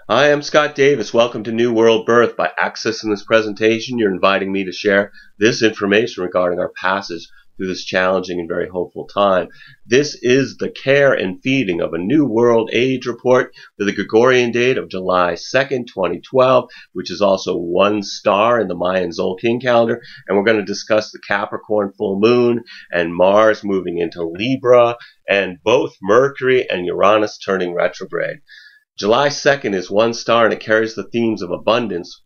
I am Scott Davis. Welcome to New World Birth. By accessing this presentation, you're inviting me to share this information regarding our passage through this challenging and very hopeful time. This is the care and feeding of a New World Age report for the Gregorian date of July 2nd, 2012, which is also one star in the Mayan Tzolkin calendar. And we're going to discuss the Capricorn full moon and Mars moving into Libra and both Mercury and Uranus turning retrograde. July 2nd is one star, and it carries the themes of abundance,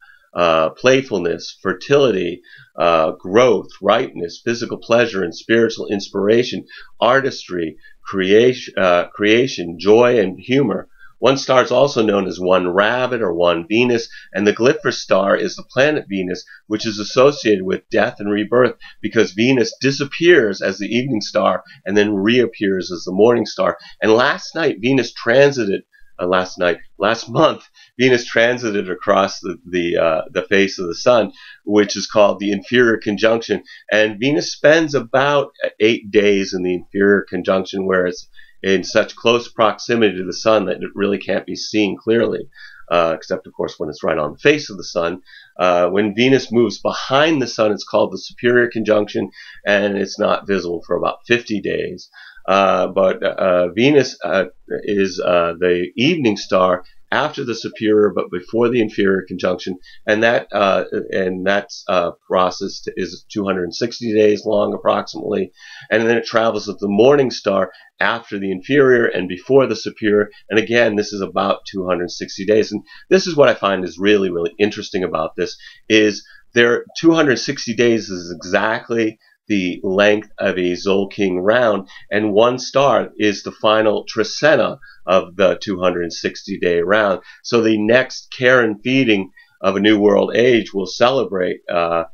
playfulness, fertility, growth, ripeness, physical pleasure, and spiritual inspiration, artistry, creation, joy, and humor. One star is also known as one rabbit or one Venus, and the glyph star is the planet Venus, which is associated with death and rebirth because Venus disappears as the evening star and then reappears as the morning star. And last month, Venus transited across the face of the sun, which is called the inferior conjunction. And Venus spends about 8 days in the inferior conjunction, where it's in such close proximity to the sun that it really can't be seen clearly, except, of course, when it's right on the face of the sun. When Venus moves behind the sun, it's called the superior conjunction, and it's not visible for about 50 days. But Venus is the evening star after the superior, but before the inferior conjunction, and that process is 260 days long, approximately, and then it travels with the morning star after the inferior and before the superior, and again, this is about 260 days. And this is what I find is really, really interesting about this: is 260 days is exactly the length of a Tzolkin round, and one star is the final trecena of the 260-day round. So the next care and feeding of a New World Age will celebrate a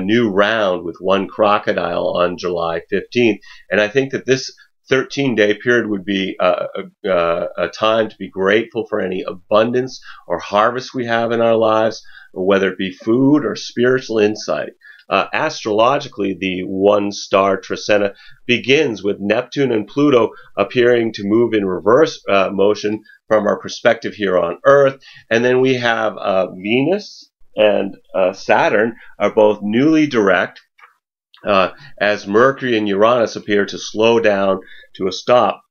new round with one crocodile on July 15th. And I think that this 13-day period would be a time to be grateful for any abundance or harvest we have in our lives, whether it be food or spiritual insight. Astrologically, the one star trecena begins with Neptune and Pluto appearing to move in reverse motion from our perspective here on Earth. And then we have Venus and Saturn are both newly direct, as Mercury and Uranus appear to slow down to a stop.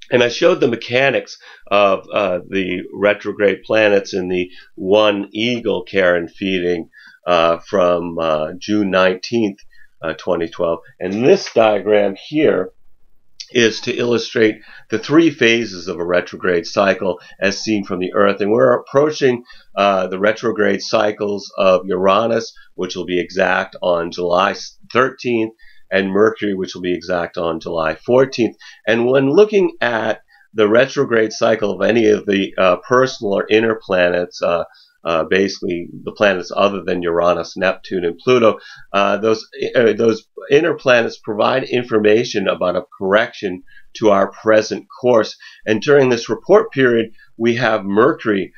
And I showed the mechanics of the retrograde planets in the one eagle care and feeding from June 19th, 2012. And this diagram here is to illustrate the 3 phases of a retrograde cycle as seen from the Earth. And we're approaching the retrograde cycles of Uranus, which will be exact on July 13th, and Mercury, which will be exact on July 14th. And when looking at the retrograde cycle of any of the personal or inner planets, basically the planets other than Uranus, Neptune, and Pluto, those inner planets provide information about a correction to our present course. And during this report period, we have Mercury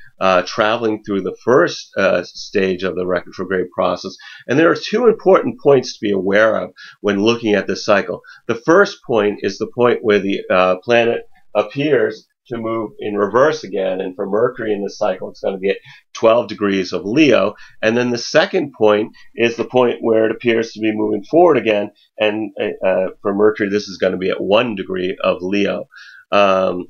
traveling through the first stage of the retrograde process. And there are 2 important points to be aware of when looking at this cycle. The first point is the point where the planet appears to move in reverse again, and for Mercury in this cycle it's going to be at 12 degrees of Leo. And then the second point is the point where it appears to be moving forward again, and for Mercury this is going to be at 1 degree of Leo. The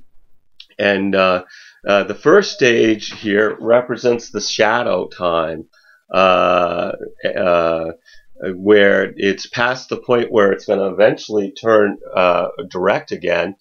first stage here represents the shadow time, where it's past the point where it's going to eventually turn direct again,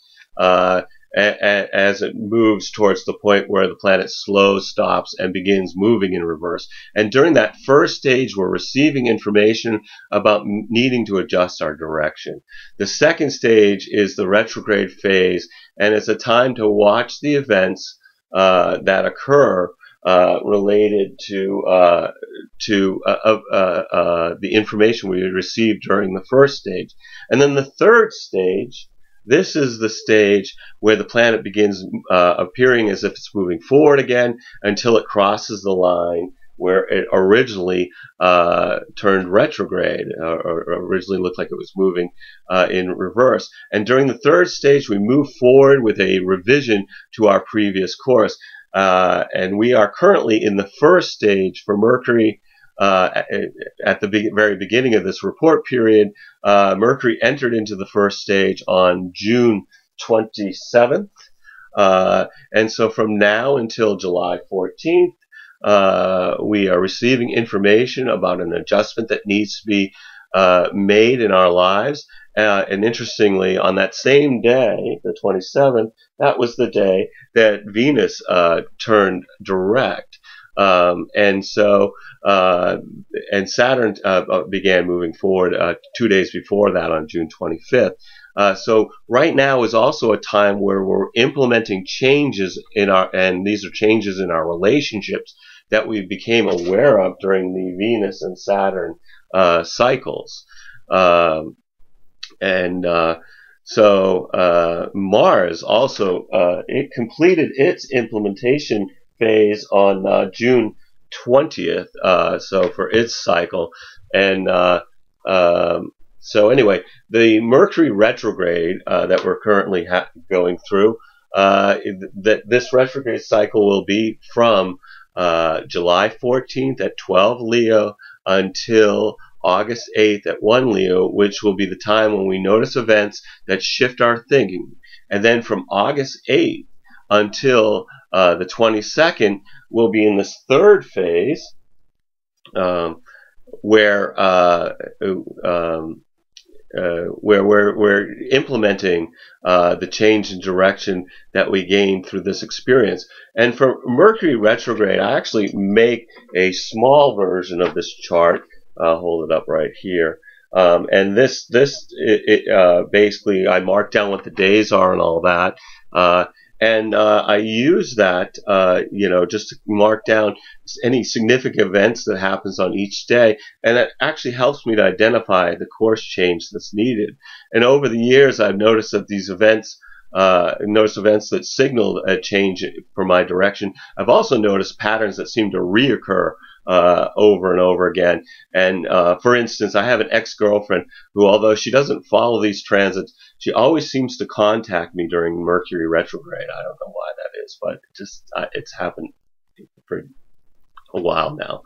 as it moves towards the point where the planet slows, stops, and begins moving in reverse. And during that first stage, we're receiving information about needing to adjust our direction. The second stage is the retrograde phase, and it's a time to watch the events that occur related to the information we received during the first stage. And then the third stage, this is the stage where the planet begins appearing as if it's moving forward again until it crosses the line where it originally turned retrograde, or originally looked like it was moving in reverse. And during the third stage, we move forward with a revision to our previous course. And we are currently in the first stage for Mercury. At the very beginning of this report period, Mercury entered into the first stage on June 27th. And so from now until July 14th, we are receiving information about an adjustment that needs to be made in our lives. And interestingly, on that same day, the 27th, that was the day that Venus turned direct. And Saturn began moving forward 2 days before that on June 25th. So right now is also a time where we're implementing changes and these are changes in our relationships that we became aware of during the Venus and Saturn cycles. Mars also, it completed its implementation phase on June 20th, so for its cycle. And so anyway, the Mercury retrograde that we're currently going through, this retrograde cycle will be from July 14th at 12 Leo until August 8th at 1 Leo, which will be the time when we notice events that shift our thinking. And then from August 8th until the 22nd, we'll be in this third phase where we're implementing the change in direction that we gained through this experience. And for Mercury retrograde, I actually make a small version of this chart. I'll hold it up right here. And this basically, I mark down what the days are and all that. I use that, just to mark down any significant events that happens on each day. And that actually helps me to identify the course change that's needed. And over the years, I've noticed that these events, that signaled a change for my direction. I've also noticed patterns that seem to reoccur over and over again. And for instance, I have an ex-girlfriend who, although she doesn't follow these transits, she always seems to contact me during Mercury retrograde. I don't know why that is, but it's happened for a while now.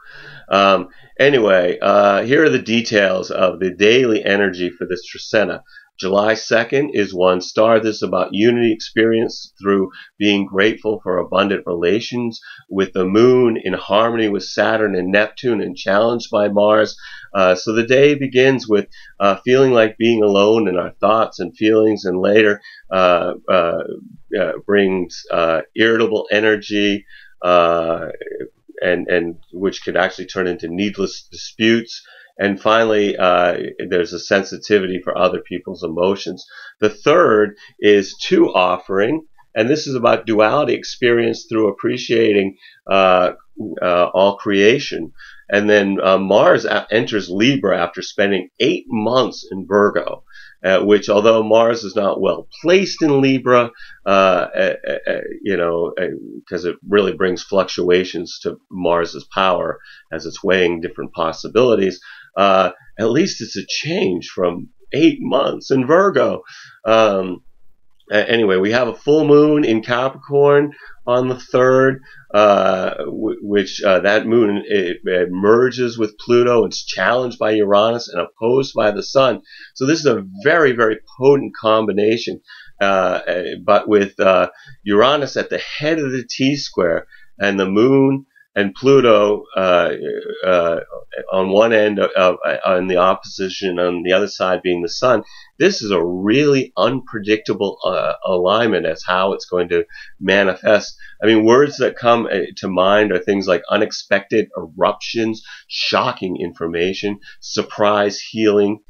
Anyway, here are the details of the daily energy for this Trecena. July 2nd is One Star. This is about unity experience through being grateful for abundant relations, with the moon in harmony with Saturn and Neptune and challenged by Mars. So the day begins with feeling like being alone in our thoughts and feelings, and later brings irritable energy, and which could actually turn into needless disputes. And finally, there's a sensitivity for other people's emotions. The third is Two Offering, and this is about duality experience through appreciating all creation. And then Mars enters Libra after spending 8 months in Virgo, which, although Mars is not well placed in Libra, because it really brings fluctuations to Mars's power as it's weighing different possibilities, at least it's a change from 8 months in Virgo. Anyway, we have a full moon in Capricorn on the 3rd, which that moon it merges with Pluto. It's challenged by Uranus and opposed by the Sun. So this is a very, very potent combination. But with Uranus at the head of the T-square and the moon and Pluto on one end, on the opposition, on the other side being the Sun, this is a really unpredictable alignment as how it's going to manifest. I mean, words that come to mind are things like unexpected eruptions, shocking information, surprise healing,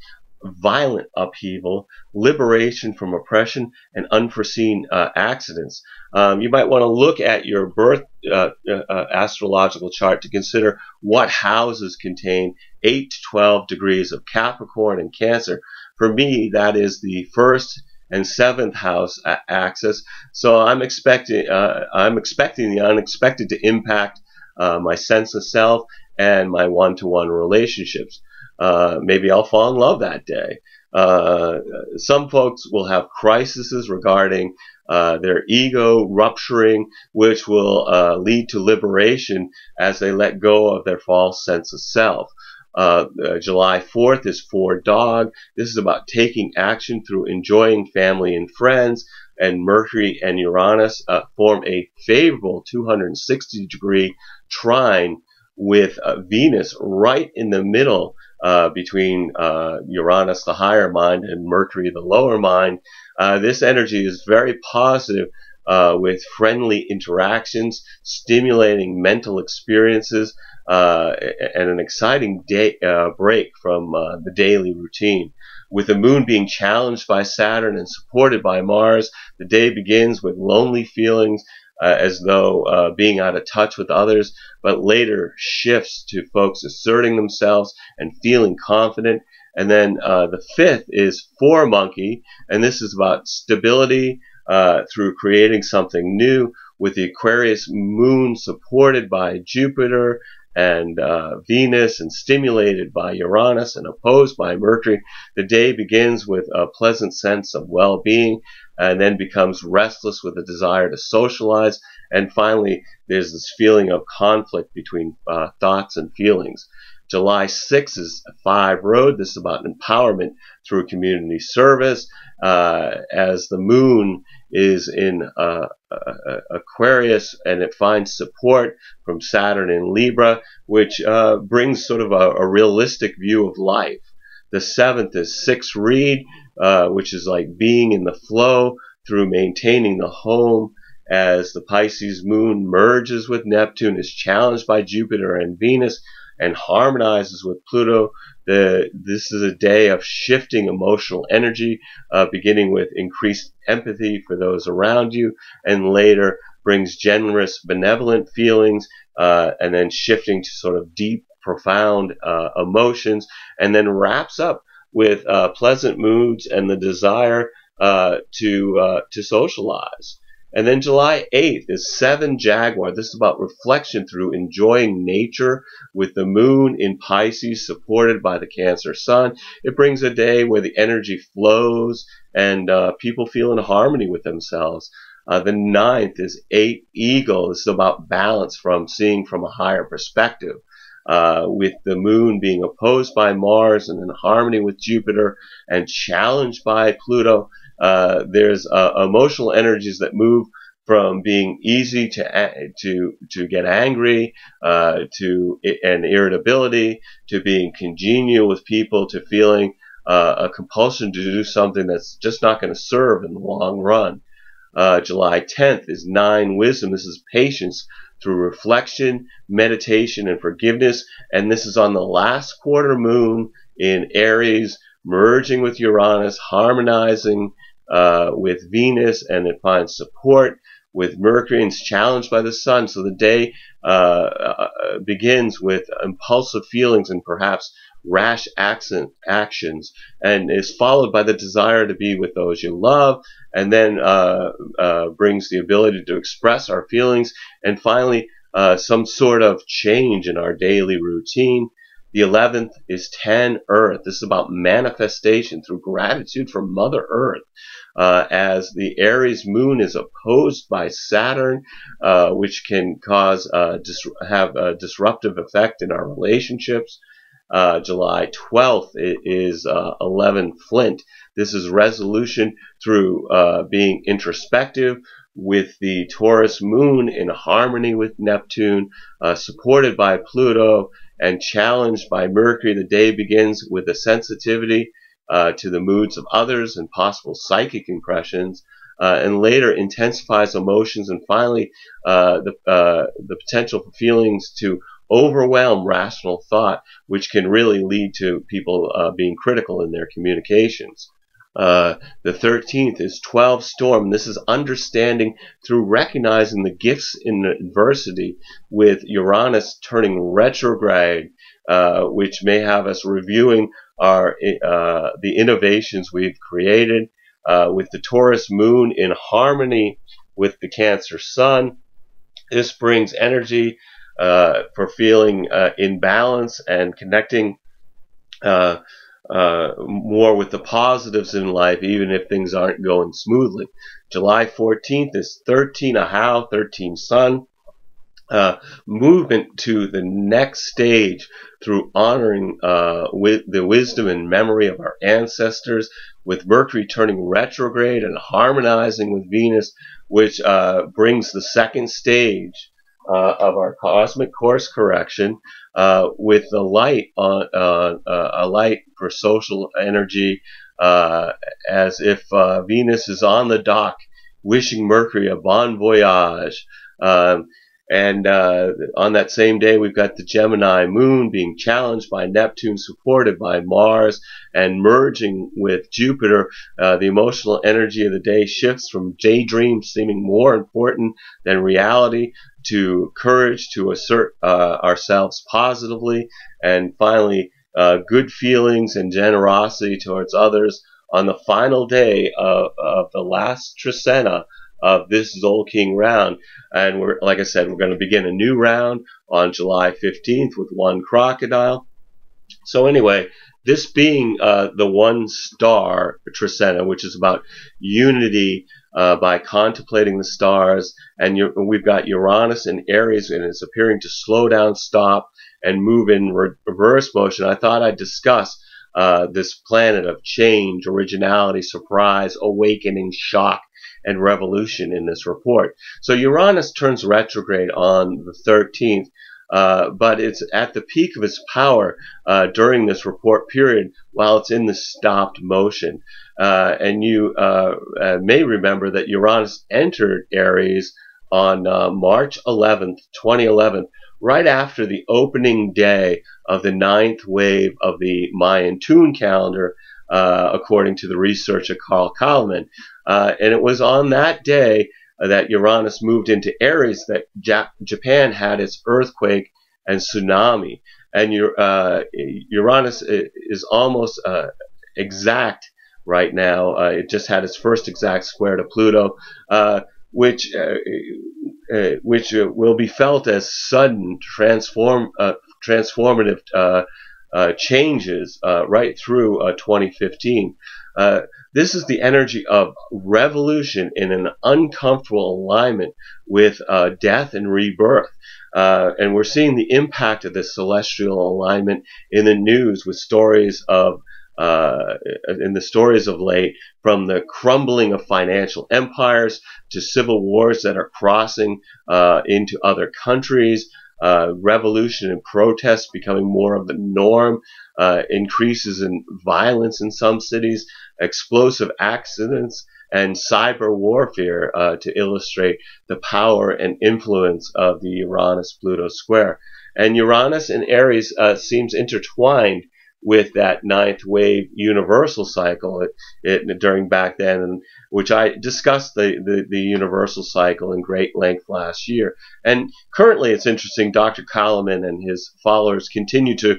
violent upheaval, liberation from oppression, and unforeseen accidents. You might want to look at your birth astrological chart to consider what houses contain 8 to 12 degrees of Capricorn and Cancer. For me, that is the 1st and 7th house axis. So I'm expecting the unexpected to impact my sense of self and my one-to-one relationships. Maybe I'll fall in love that day. Some folks will have crises regarding their ego rupturing, which will lead to liberation as they let go of their false sense of self. July 4th is for dog. This is about taking action through enjoying family and friends. And Mercury and Uranus form a favorable 260-degree trine with Venus right in the middle between Uranus, the higher mind, and Mercury, the lower mind. This energy is very positive with friendly interactions, stimulating mental experiences, and an exciting break from the daily routine. With the moon being challenged by Saturn and supported by Mars, the day begins with lonely feelings as though being out of touch with others, but later shifts to folks asserting themselves and feeling confident. And then the 5th is for monkey, and this is about stability through creating something new, with the Aquarius moon supported by Jupiter and Venus, and stimulated by Uranus and opposed by Mercury. The day begins with a pleasant sense of well-being, and then becomes restless with a desire to socialize. And finally, there's this feeling of conflict between thoughts and feelings. July 6th is 5 road. This is about empowerment through community service, as the moon is in Aquarius, and it finds support from Saturn in Libra, which brings sort of a realistic view of life. The 7th is 6 reed, which is like being in the flow through maintaining the home, as the Pisces moon merges with Neptune, is challenged by Jupiter and Venus, and harmonizes with Pluto. This is a day of shifting emotional energy, beginning with increased empathy for those around you, and later brings generous, benevolent feelings, and then shifting to sort of deep, profound emotions, and then wraps up with pleasant moods and the desire to socialize. And then July 8th is 7 Jaguar. This is about reflection through enjoying nature, with the moon in Pisces supported by the Cancer sun. It brings a day where the energy flows and people feel in harmony with themselves. The 9th is 8 Eagle. This is about balance, from seeing from a higher perspective. With the moon being opposed by Mars and in harmony with Jupiter and challenged by Pluto. There's emotional energies that move from being easy to get angry, and irritability, to being congenial with people, to feeling a compulsion to do something that's just not going to serve in the long run. July 10th is 9 Wisdom. This is patience through reflection, meditation, and forgiveness. And this is on the last quarter moon in Aries, merging with Uranus, harmonizing with Venus, and it finds support with Mercury and is challenged by the sun. So the day begins with impulsive feelings and perhaps rash actions, and is followed by the desire to be with those you love, and then brings the ability to express our feelings, and finally some sort of change in our daily routine. The 11th is 10 Earth. This is about manifestation through gratitude for Mother Earth, as the Aries moon is opposed by Saturn, which can cause have a disruptive effect in our relationships. July 12th is 11 Flint. This is resolution through being introspective, with the Taurus moon in harmony with Neptune, supported by Pluto and challenged by Mercury. The day begins with a sensitivity to the moods of others and possible psychic impressions, and later intensifies emotions, and finally the potential for feelings to overwhelm rational thought, which can really lead to people being critical in their communications. The 13th is 12 Storm. This is understanding through recognizing the gifts in adversity, with Uranus turning retrograde, which may have us reviewing the innovations we've created, with the Taurus moon in harmony with the Cancer sun. This brings energy for feeling in balance and connecting more with the positives in life, even if things aren't going smoothly. July 14th is 13 Ahau, 13 Sun. Movement to the next stage through honoring with the wisdom and memory of our ancestors, with Mercury turning retrograde and harmonizing with Venus, which brings the second stage of our cosmic course correction, with the light on a light for social energy, as if Venus is on the dock wishing Mercury a bon voyage. And on that same day, we've got the Gemini moon being challenged by Neptune, supported by Mars, and merging with Jupiter. The emotional energy of the day shifts from daydreams seeming more important than reality to courage to assert ourselves positively, and finally, good feelings and generosity towards others on the final day of the last trecena of this Tzolkin round. And we're, like I said, we're going to begin a new round on July 15th with one crocodile. So anyway, this being the One Star Tzolkin, which is about unity by contemplating the stars, and we've got Uranus in Aries, and it's appearing to slow down, stop, and move in reverse motion. I thought I'd discuss this planet of change, originality, surprise, awakening, shock, and revolution in this report. So Uranus turns retrograde on the 13th, but it's at the peak of its power during this report period while it's in the stopped motion. And you may remember that Uranus entered Aries on March 11th, 2011, right after the opening day of the 9th wave of the Mayan Tun calendar, according to the researcher Carl Kallman. And it was on that day that Uranus moved into Aries that Japan had its earthquake and tsunami. And Uranus is almost exact right now. It just had its first exact square to Pluto, which will be felt as sudden transformative changes right through 2015. This is the energy of revolution in an uncomfortable alignment with death and rebirth. And we're seeing the impact of this celestial alignment in the news with stories of late, from the crumbling of financial empires to civil wars that are crossing into other countries, revolution and protest becoming more of the norm, increases in violence in some cities, explosive accidents, and cyber warfare to illustrate the power and influence of the Uranus-Pluto square. And Uranus in Aries seems intertwined with that 9th wave universal cycle during back then, and which I discussed the universal cycle in great length last year. And currently, it's interesting, Dr. Kallman and his followers continue to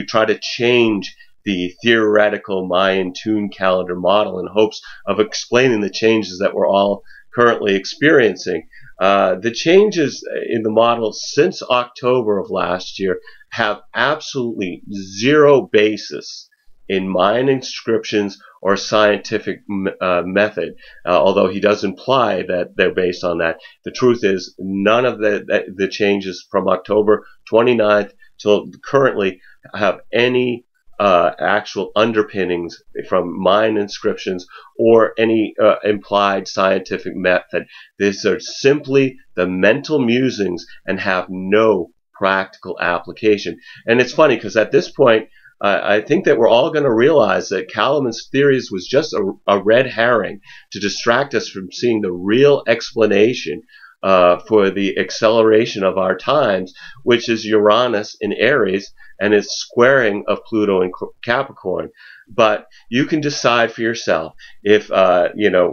try to change the theoretical Mayan Tun calendar model in hopes of explaining the changes that we're all currently experiencing. The changes in the model since October of last year have absolutely zero basis in Mayan inscriptions or scientific method, although he does imply that they're based on that. The truth is, none of the changes from October 29th till currently have any actual underpinnings from Mayan inscriptions or any implied scientific method. These are simply the mental musings and have no practical application. And it's funny because at this point, I think that we're all going to realize that Kallman's theories was just a red herring to distract us from seeing the real explanation for the acceleration of our times, which is Uranus in Aries and its squaring of Pluto in Capricorn. But you can decide for yourself if, if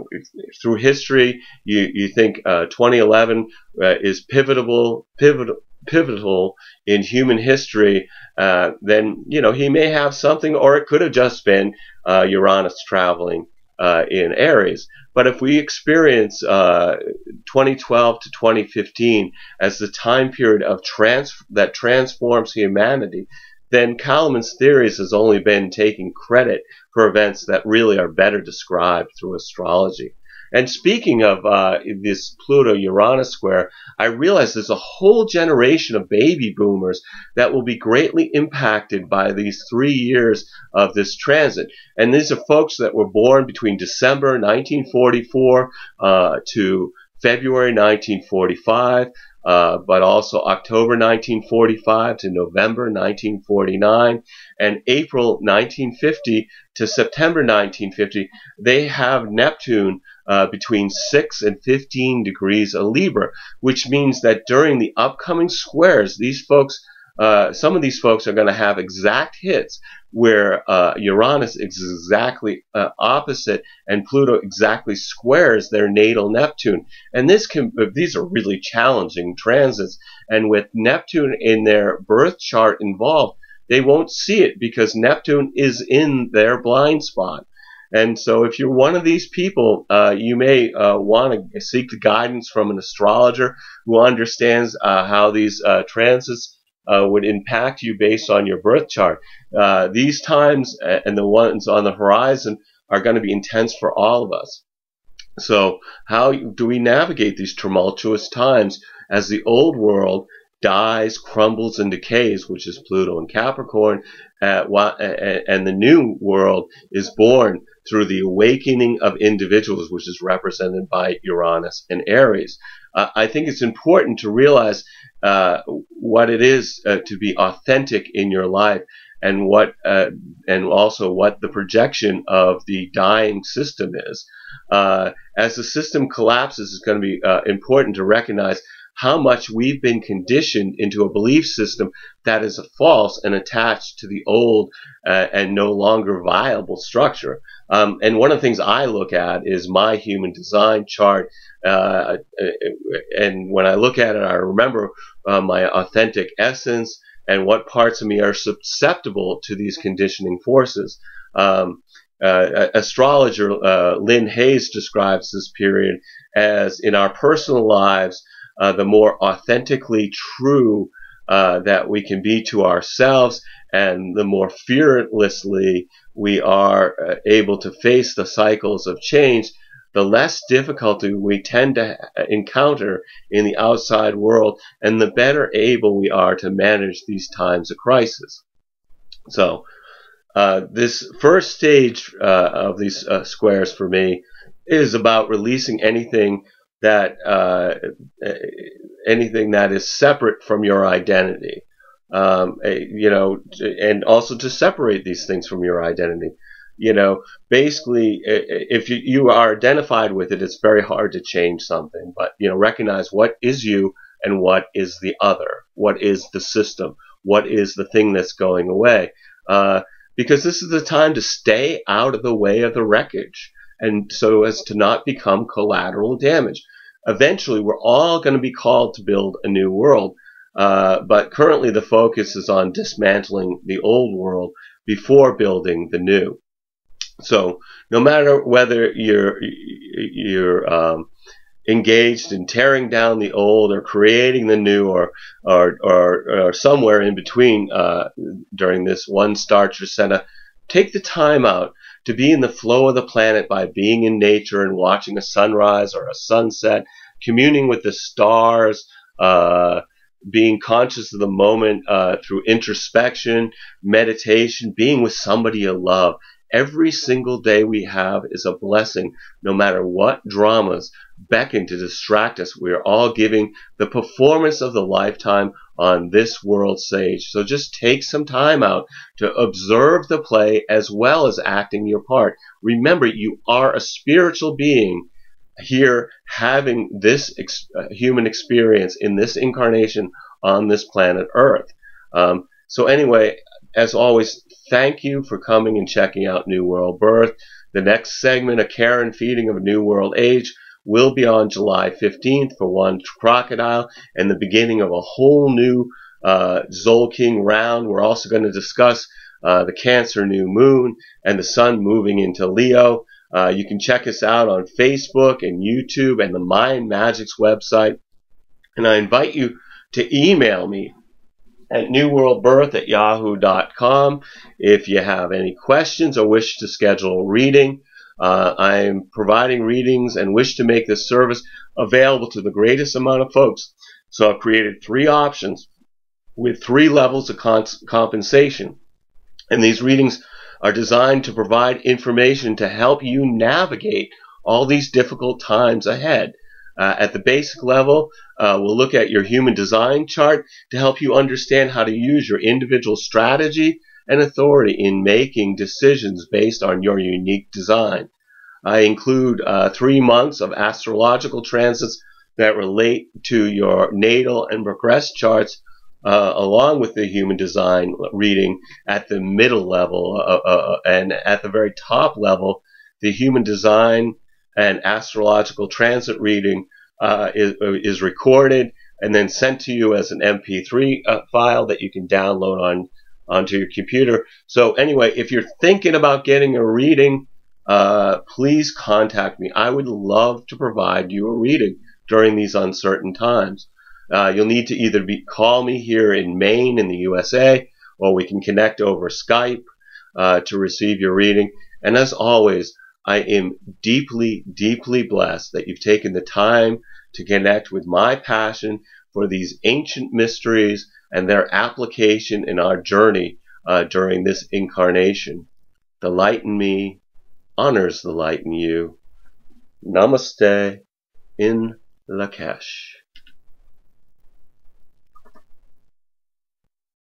through history you think 2011 is pivotal in human history, then, he may have something, or it could have just been Uranus traveling in Aries. But if we experience 2012 to 2015 as the time period of that transforms humanity, then Kalaman's theories has only been taking credit for events that really are better described through astrology. And speaking of this Pluto-Uranus square, I realize there's a whole generation of baby boomers that will be greatly impacted by these 3 years of this transit. And these are folks that were born between December 1944 to February 1945, but also October 1945 to November 1949, and April 1950 to September 1950. They have Neptune between 6 and 15 degrees of Libra, which means that during the upcoming squares, these folks, some of these folks are going to have exact hits where Uranus is exactly opposite and Pluto exactly squares their natal Neptune. And these are really challenging transits. And with Neptune in their birth chart involved, they won't see it because Neptune is in their blind spot. And so if you're one of these people, you may want to seek the guidance from an astrologer who understands how these transits would impact you based on your birth chart. These times and the ones on the horizon are going to be intense for all of us. So how do we navigate these tumultuous times as the old world dies, crumbles, and decays, which is Pluto and Capricorn, and the new world is born through the awakening of individuals, which is represented by Uranus and Aries? I think it's important to realize what it is to be authentic in your life, and also what the projection of the dying system is. As the system collapses, it's going to be important to recognize how much we've been conditioned into a belief system that is false and attached to the old and no longer viable structure. And one of the things I look at is my human design chart. And when I look at it, I remember my authentic essence and what parts of me are susceptible to these conditioning forces. Astrologer Lynn Hayes describes this period as, in our personal lives, the more authentically true that we can be to ourselves, and the more fearlessly we are able to face the cycles of change, the less difficulty we tend to encounter in the outside world, and the better able we are to manage these times of crisis. So this first stage of these squares for me is about releasing anything that is separate from your identity, and also to separate these things from your identity. Basically, if you are identified with it, it's very hard to change something. But recognize what is you and what is the other, what is the system, what is the thing that's going away. Because this is the time to stay out of the way of the wreckage, and so as to not become collateral damage. Eventually, we're all going to be called to build a new world, but currently the focus is on dismantling the old world before building the new. So, no matter whether you're engaged in tearing down the old or creating the new, or somewhere in between during this One Star Tzolkin, take the time out to be in the flow of the planet by being in nature and watching a sunrise or a sunset, communing with the stars, being conscious of the moment through introspection, meditation, being with somebody you love. Every single day we have is a blessing, no matter what dramas beckon to distract us. We are all giving the performance of the lifetime on this world stage. So just take some time out to observe the play as well as acting your part. Remember, you are a spiritual being here having this human experience in this incarnation on this planet Earth. So anyway, as always, thank you for coming and checking out New World Birth. The next segment, A Care and Feeding of a New World Age, will be on July 15th for One Crocodile and the beginning of a whole new Tzolkin round. We're also going to discuss the Cancer new moon and the sun moving into Leo. You can check us out on Facebook and YouTube and the Mayan Magics website. And I invite you to email me at newworldbirth@yahoo.com. If you have any questions or wish to schedule a reading, I'm providing readings and wish to make this service available to the greatest amount of folks. So I've created 3 options with 3 levels of compensation. And these readings are designed to provide information to help you navigate all these difficult times ahead. At the basic level, we'll look at your human design chart to help you understand how to use your individual strategy and authority in making decisions based on your unique design. I include 3 months of astrological transits that relate to your natal and progress charts, along with the human design reading at the middle level, and at the very top level, the human design and astrological transit reading is recorded and then sent to you as an MP3 file that you can download onto your computer. So anyway, if you're thinking about getting a reading, please contact me. I would love to provide you a reading during these uncertain times. You'll need to either call me here in Maine in the USA, or we can connect over Skype to receive your reading. And as always, I am deeply, deeply blessed that you've taken the time to connect with my passion for these ancient mysteries and their application in our journey during this incarnation. The light in me honors the light in you. Namaste in Lakesh.